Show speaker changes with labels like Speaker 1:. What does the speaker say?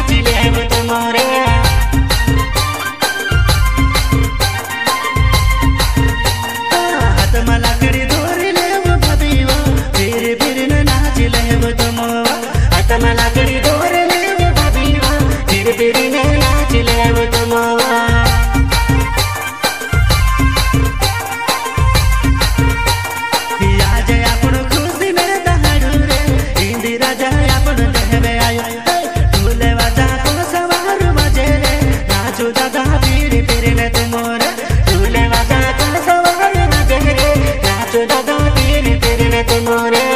Speaker 1: नाचिले वो तुम्हारे हाथ में लकड़ी धोरिले वो भदीवा फिर न नाचिले वो तुम्हारा हाथ में लकड़ी धोरिले वो भदीवा फिर न नाचिले वो तुम्हारा More